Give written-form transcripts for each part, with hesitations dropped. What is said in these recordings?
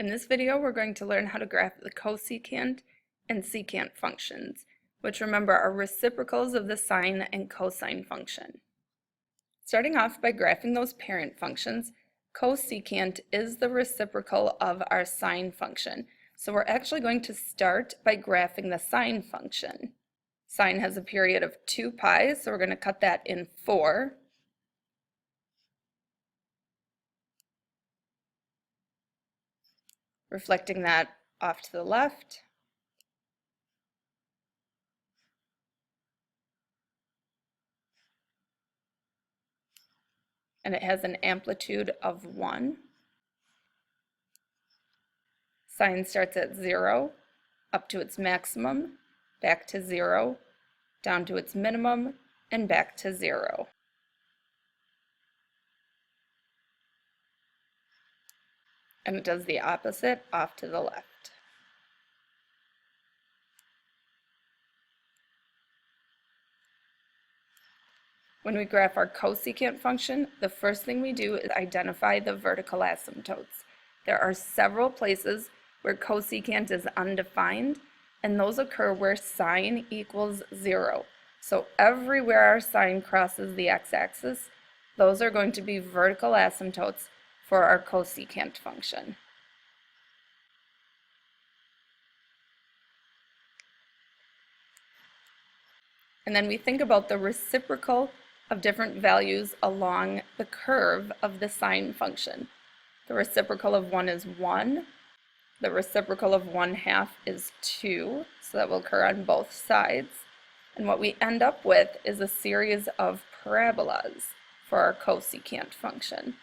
In this video, we're going to learn how to graph the cosecant and secant functions, which remember are reciprocals of the sine and cosine function. Starting off by graphing those parent functions, cosecant is the reciprocal of our sine function. So we're actually going to start by graphing the sine function. Sine has a period of 2 pi, so we're going to cut that in 4. Reflecting that off to the left. And it has an amplitude of 1. Sine starts at 0, up to its maximum, back to 0, down to its minimum, and back to 0. And it does the opposite off to the left. When we graph our cosecant function, the first thing we do is identify the vertical asymptotes. There are several places where cosecant is undefined, and those occur where sine equals 0. So everywhere our sine crosses the x-axis, those are going to be vertical asymptotes for our cosecant function. And then we think about the reciprocal of different values along the curve of the sine function. The reciprocal of 1 is 1. The reciprocal of 1/2 is 2, so that will occur on both sides. And what we end up with is a series of parabolas for our cosecant function.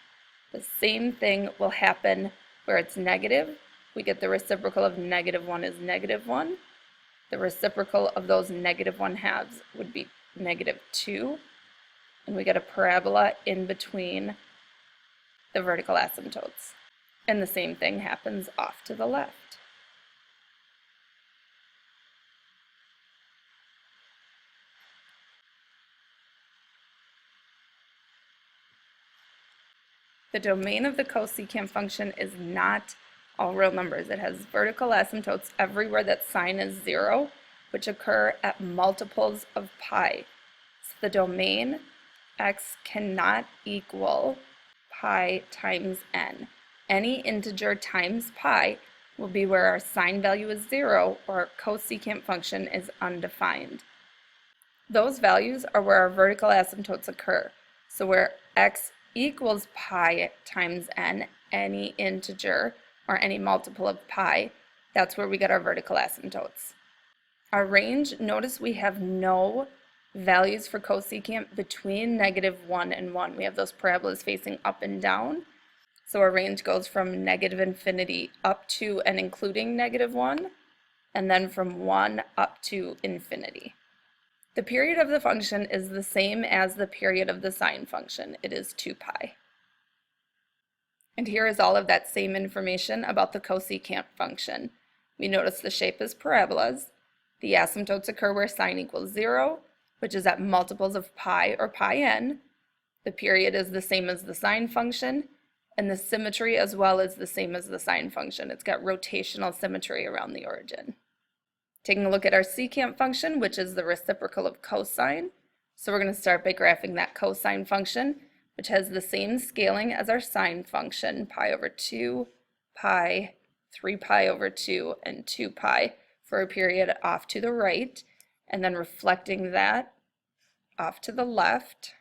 The same thing will happen where it's negative. We get the reciprocal of -1 is -1. The reciprocal of those -1/2 would be -2. And we get a parabola in between the vertical asymptotes. And the same thing happens off to the left. The domain of the cosecant function is not all real numbers. It has vertical asymptotes everywhere that sine is 0, which occur at multiples of pi. So the domain x cannot equal pi times n. Any integer times pi will be where our sine value is 0 or our cosecant function is undefined. Those values are where our vertical asymptotes occur. So where x equals pi times n, any integer or any multiple of pi, that's where we get our vertical asymptotes. Our range, notice we have no values for cosecant between -1 and 1. We have those parabolas facing up and down. So our range goes from -infinity up to and including -1, and then from 1 up to infinity. The period of the function is the same as the period of the sine function. It is 2 pi. And here is all of that same information about the cosecant function. We notice the shape is parabolas. The asymptotes occur where sine equals 0, which is at multiples of pi or pi n. The period is the same as the sine function, and the symmetry as well is the same as the sine function. It's got rotational symmetry around the origin. Taking a look at our secant function, which is the reciprocal of cosine. So we're going to start by graphing that cosine function, which has the same scaling as our sine function, pi over 2, pi, 3 pi over 2, and 2 pi for a period off to the right, and then reflecting that off to the left.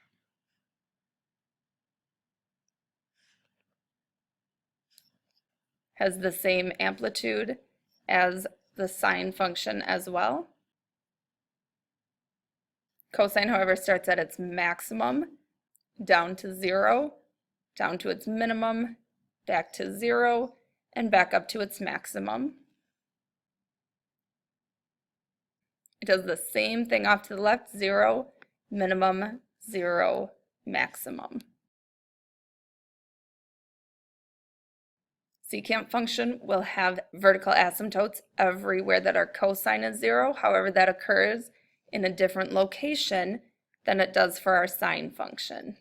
Has the same amplitude as the sine function as well. Cosine, however, starts at its maximum, down to 0, down to its minimum, back to 0, and back up to its maximum. It does the same thing off to the left, 0, minimum, 0, maximum. Secant function will have vertical asymptotes everywhere that our cosine is 0. However, that occurs in a different location than it does for our sine function.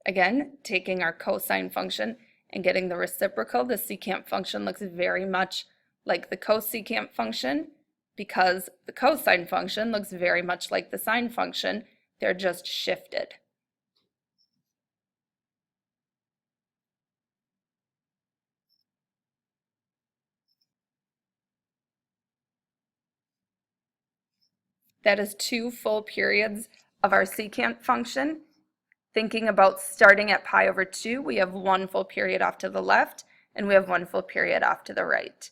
Again, taking our cosine function and getting the reciprocal, the secant function looks very much like the cosecant function because the cosine function looks very much like the sine function. They're just shifted. That is 2 full periods of our secant function. Thinking about starting at pi over 2, we have 1 full period off to the left, and we have 1 full period off to the right.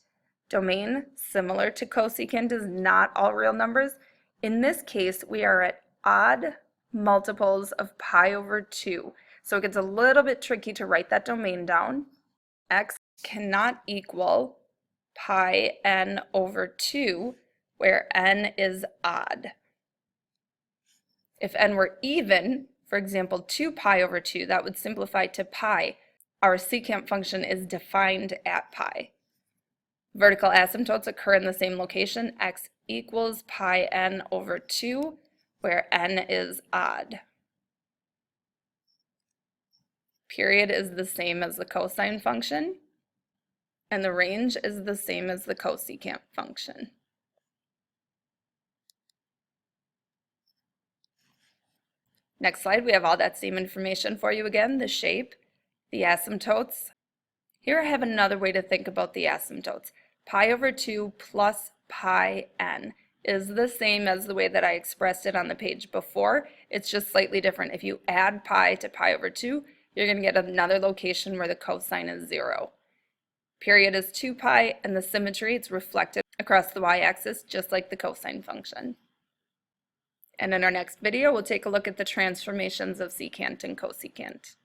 Domain, similar to cosecant, is not all real numbers. In this case, we are at odd multiples of pi over 2. So it gets a little bit tricky to write that domain down. X cannot equal pi n over 2, where n is odd. If n were even, for example, 2 pi over 2, that would simplify to pi. Our secant function is defined at pi. Vertical asymptotes occur in the same location. X equals pi n over 2, where n is odd. Period is the same as the cosine function, and the range is the same as the cosecant function. Next slide, we have all that same information for you again, the shape, the asymptotes. Here I have another way to think about the asymptotes. Pi over 2 plus pi n is the same as the way that I expressed it on the page before. It's just slightly different. If you add pi to pi over 2, you're going to get another location where the cosine is 0. Period is 2 pi, and the symmetry, it's reflected across the y-axis just like the cosine function. And in our next video, we'll take a look at the transformations of secant and cosecant.